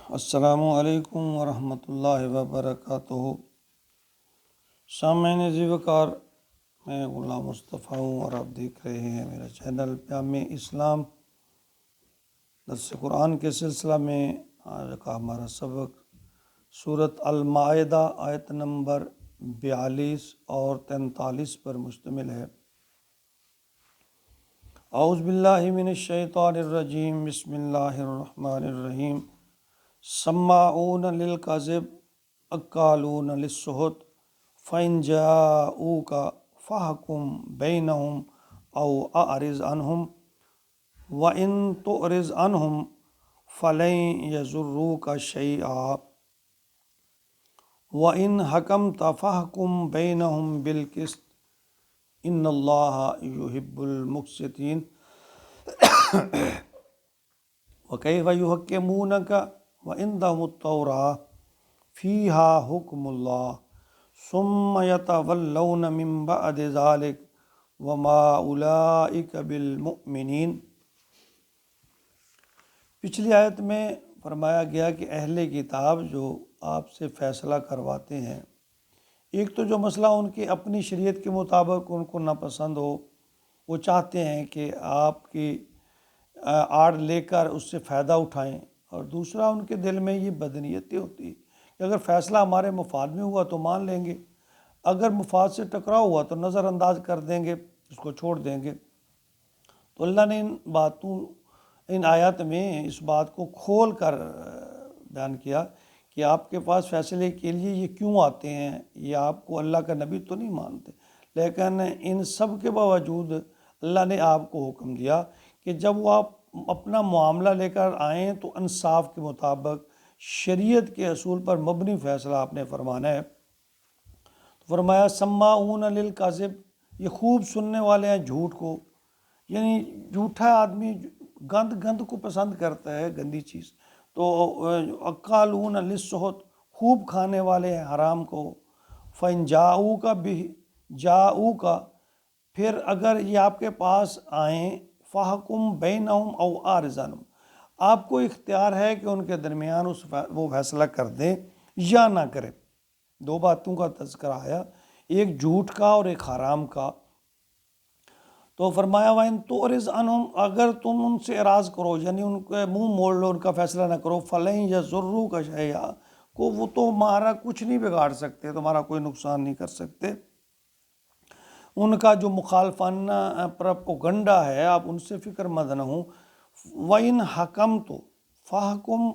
السلام علیکم ورحمۃ اللہ وبرکاتہ۔ سامعین ذی وقار، میں غلام مصطفیٰ ہوں اور آپ دیکھ رہے ہیں میرا چینل پیام اسلام۔ درس قرآن کے سلسلہ میں آج کا ہمارا سبق سورۃ المائدہ آیت نمبر 42 اور 43 پر مشتمل ہے۔ اعوذ باللہ من الشیطان الرجیم، بسم اللہ الرحمن الرحیم۔ سماعون للکذب اکالون للسحت فإن جاءوک فاحکم بینہم او اعرض عنہم وإن تعرض عنہم فلن یضروک شیئا وإن حکمت فاحکم بینہم بالقسط ان اللہ یحب المقسطین وکیف یحکمونک وعندہم التوراۃ فیہا حکم اللہ ثم یتولون من بعد ذلک وما اولئک بالمؤمنین۔ پچھلی آیت میں فرمایا گیا کہ اہل کتاب جو آپ سے فیصلہ کرواتے ہیں، ایک تو جو مسئلہ ان کی اپنی شریعت کے مطابق ان کو ناپسند ہو، وہ چاہتے ہیں کہ آپ کی آڑ لے کر اس سے فائدہ اٹھائیں، اور دوسرا ان کے دل میں یہ بدنیتی ہوتی ہے کہ اگر فیصلہ ہمارے مفاد میں ہوا تو مان لیں گے، اگر مفاد سے ٹکراؤ ہوا تو نظر انداز کر دیں گے، اس کو چھوڑ دیں گے۔ تو اللہ نے ان آیات میں اس بات کو کھول کر بیان کیا کہ آپ کے پاس فیصلے کے لیے یہ کیوں آتے ہیں، یہ آپ کو اللہ کا نبی تو نہیں مانتے، لیکن ان سب کے باوجود اللہ نے آپ کو حکم دیا کہ جب وہ آپ اپنا معاملہ لے کر آئیں تو انصاف کے مطابق شریعت کے اصول پر مبنی فیصلہ آپ نے فرمانا ہے۔ فرمایا سماعون للکذب، یہ خوب سننے والے ہیں جھوٹ کو، یعنی جھوٹا آدمی گند کو پسند کرتا ہے، گندی چیز۔ تو اکالون للسحت، خوب کھانے والے ہیں حرام کو۔ فإن جاؤک، پھر اگر یہ آپ کے پاس آئیں، فاحکم بینہم او اعرض عنہم، آپ کو اختیار ہے کہ ان کے درمیان وہ فیصلہ کر دیں یا نہ کریں۔ دو باتوں کا تذکرہ آیا، ایک جھوٹ کا اور ایک حرام کا۔ تو فرمایا وَإِن تُعْرِضْ عَنْهُمْ، اگر تم ان سے اعراض کرو، یعنی ان کے منہ موڑ لو، ان کا فیصلہ نہ کرو، فَلَن يَضُرُّوكَ شَيْئًا، کو وہ تمہارا کچھ نہیں بگاڑ سکتے، تمہارا کوئی نقصان نہیں کر سکتے۔ ان کا جو مخالفانہ پروپیگنڈا ہے، آپ ان سے فکر مند نہ ہوں۔ وَإِنْ حَكَمْتُ فَاحْكُمْ،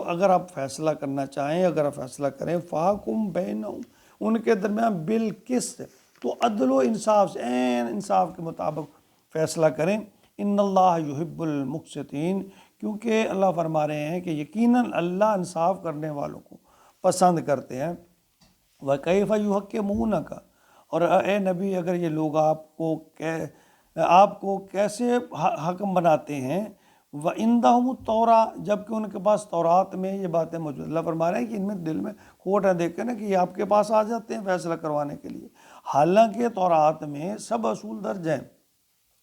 اگر آپ فیصلہ کرنا چاہیں، اگر آپ فیصلہ کریں، فَاحْكُمْ بَيْنَهُمْ، ان کے درمیان بالقسط، تو عدل و انصاف سے، عین انصاف کے مطابق فیصلہ کریں۔ ان اللہ یحب المقسطین، کیونکہ اللہ فرما رہے ہیں کہ یقیناً اللہ انصاف کرنے والوں کو پسند کرتے ہیں۔ وَكَيْفَ يُحَكِّمُونَكَ، اور اے نبی اگر یہ لوگ آپ کو کیسے حکم بناتے ہیں، وَعِندَهُمُ التَّوْرَاۃ، جبکہ ان کے پاس تورات میں یہ باتیں موجود۔ اللہ فرما رہے ہیں کہ ان میں دل میں کھوٹ ہے، دیکھیں نا کہ یہ آپ کے پاس آ جاتے ہیں فیصلہ کروانے کے لیے، حالانکہ تورات میں سب اصول درج ہیں،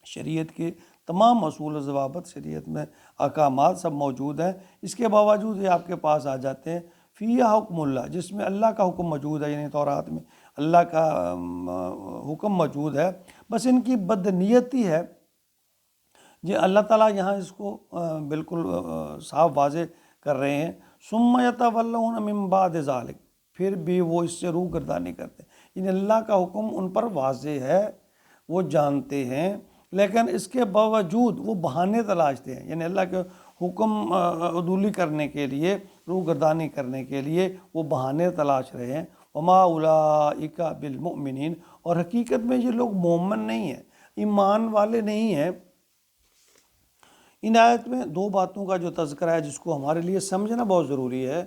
شریعت کے تمام اصول و ضوابط، شریعت میں احکامات سب موجود ہیں، اس کے باوجود یہ آپ کے پاس آ جاتے ہیں۔ فیہا حکم اللہ، جس میں اللہ کا حکم موجود ہے، یعنی تورات میں اللہ کا حکم موجود ہے، بس ان کی بدنیتی ہے۔ جی اللہ تعالیٰ یہاں اس کو بالکل صاف واضح کر رہے ہیں۔ ثم یتولون من بعد ذلک، پھر بھی وہ اس سے روگردانی کرتے ہیں، یعنی اللہ کا حکم ان پر واضح ہے، وہ جانتے ہیں، لیکن اس کے باوجود وہ بہانے تلاشتے ہیں، یعنی اللہ کے حکم عدولی کرنے کے لیے، روگردانی کرنے کے لیے وہ بہانے تلاش رہے ہیں۔ وما اولئک بالمؤمنین، اور حقیقت میں یہ لوگ مومن نہیں ہیں، ایمان والے نہیں ہیں۔ ان آیت میں دو باتوں کا جو تذکرہ ہے جس کو ہمارے لیے سمجھنا بہت ضروری ہے،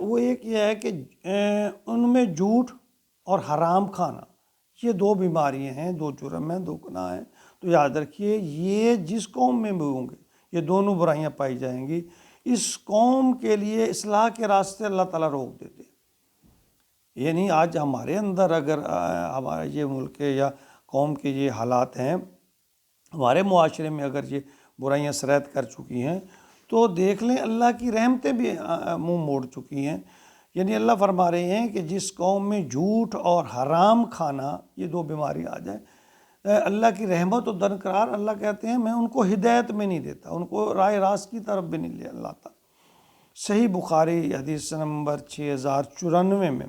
وہ ایک یہ ہے کہ ان میں جھوٹ اور حرام کھانا، یہ دو بیماریاں ہیں، دو جرم ہیں، دو گناہ ہیں۔ تو یاد رکھیے یہ جس قوم میں بھی ہوں گے یہ دونوں برائیاں پائی جائیں گی، اس قوم کے لیے اصلاح کے راستے اللہ تعالیٰ روک دیتے ہیں۔ یعنی آج ہمارے اندر اگر ہمارا یہ ملک یا قوم کے یہ حالات ہیں، ہمارے معاشرے میں اگر یہ برائیاں سرایت کر چکی ہیں، تو دیکھ لیں اللہ کی رحمتیں بھی منہ موڑ چکی ہیں۔ یعنی اللہ فرما رہے ہیں کہ جس قوم میں جھوٹ اور حرام کھانا یہ دو بیماری آ جائے، اللہ کی رحمت و درقرار، اللہ کہتے ہیں میں ان کو ہدایت میں نہیں دیتا، ان کو راہ راست کی طرف بھی نہیں لے اللہ تعالیٰ۔ صحیح بخاری حدیث نمبر 6094 میں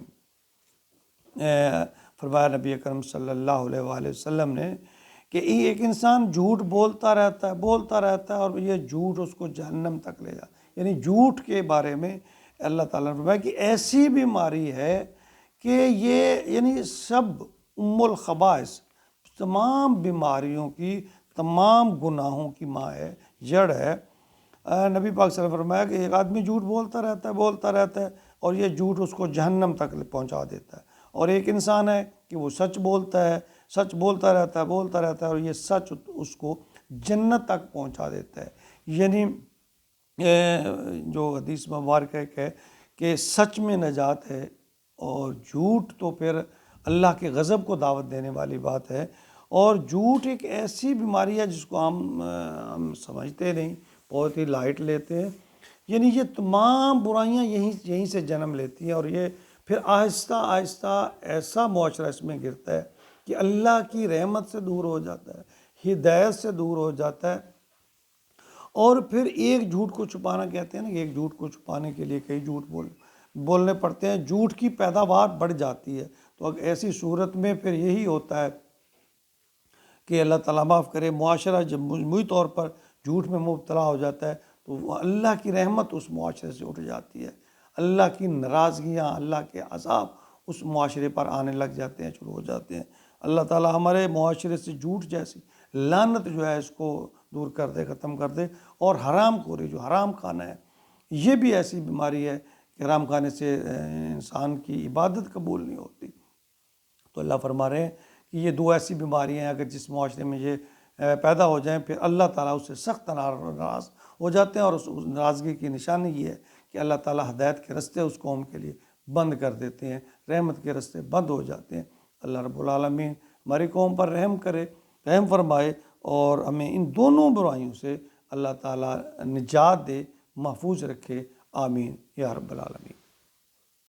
فرمایا نبی اکرم صلی اللہ علیہ وآلہ وسلم نے کہ ایک انسان جھوٹ بولتا رہتا ہے اور یہ جھوٹ اس کو جہنم تک لے جا، یعنی جھوٹ کے بارے میں اللہ تعالیٰ نے فرمایا کہ ایسی بیماری ہے کہ یہ یعنی سب الخبائث، تمام بیماریوں کی، تمام گناہوں کی ماں ہے، جڑ ہے۔ نبی پاک صلی اللہ علیہ وسلم نے فرمایا کہ ایک آدمی جھوٹ بولتا رہتا ہے اور یہ جھوٹ اس کو جہنم تک پہنچا دیتا ہے، اور ایک انسان ہے کہ وہ سچ بولتا رہتا ہے اور یہ سچ اس کو جنت تک پہنچا دیتا ہے۔ یعنی جو حدیث مبارکہ ہے کہ سچ میں نجات ہے، اور جھوٹ تو پھر اللہ کے غضب کو دعوت دینے والی بات ہے۔ اور جھوٹ ایک ایسی بیماری ہے جس کو ہم سمجھتے نہیں، بہت ہی لائٹ لیتے ہیں۔ یعنی یہ تمام برائیاں یہیں سے جنم لیتی ہیں، اور یہ پھر آہستہ آہستہ ایسا معاشرہ اس میں گرتا ہے کہ اللہ کی رحمت سے دور ہو جاتا ہے، ہدایت سے دور ہو جاتا ہے، اور پھر ایک جھوٹ کو چھپانا، کہتے ہیں نا کہ ایک جھوٹ کو چھپانے کے لیے کئی جھوٹ بولنے پڑتے ہیں، جھوٹ کی پیداوار بڑھ جاتی ہے۔ تو ایسی صورت میں پھر یہی ہوتا ہے کہ اللہ تعالیٰ معاف کرے، معاشرہ جب مجموعی طور پر جھوٹ میں مبتلا ہو جاتا ہے تو اللہ کی رحمت اس معاشرے سے اٹھ جاتی ہے، اللہ کی ناراضگیاں، اللہ کے عذاب اس معاشرے پر آنے لگ جاتے ہیں، شروع ہو جاتے ہیں۔ اللہ تعالیٰ ہمارے معاشرے سے جھوٹ جیسی لعنت جو ہے اس کو دور کر دے، ختم کر دے۔ اور حرام خوری، جو حرام کھانا ہے، یہ بھی ایسی بیماری ہے کہ حرام کھانے سے انسان کی عبادت قبول نہیں ہوتی۔ تو اللہ فرما رہے ہیں کہ یہ دو ایسی بیماریاں ہیں، اگر جس معاشرے میں یہ پیدا ہو جائیں پھر اللہ تعالیٰ اس سے سخت ناراض ہو جاتے ہیں، اور اس ناراضگی کی نشانی یہ ہے کہ اللہ تعالیٰ ہدایت کے رستے اس قوم کے لیے بند کر دیتے ہیں، رحمت کے رستے بند ہو جاتے ہیں۔ اللہ رب العالمین ہماری قوم پر رحم کرے، رحم فرمائے، اور ہمیں ان دونوں برائیوں سے اللہ تعالیٰ نجات دے، محفوظ رکھے، آمین یا رب العالمین۔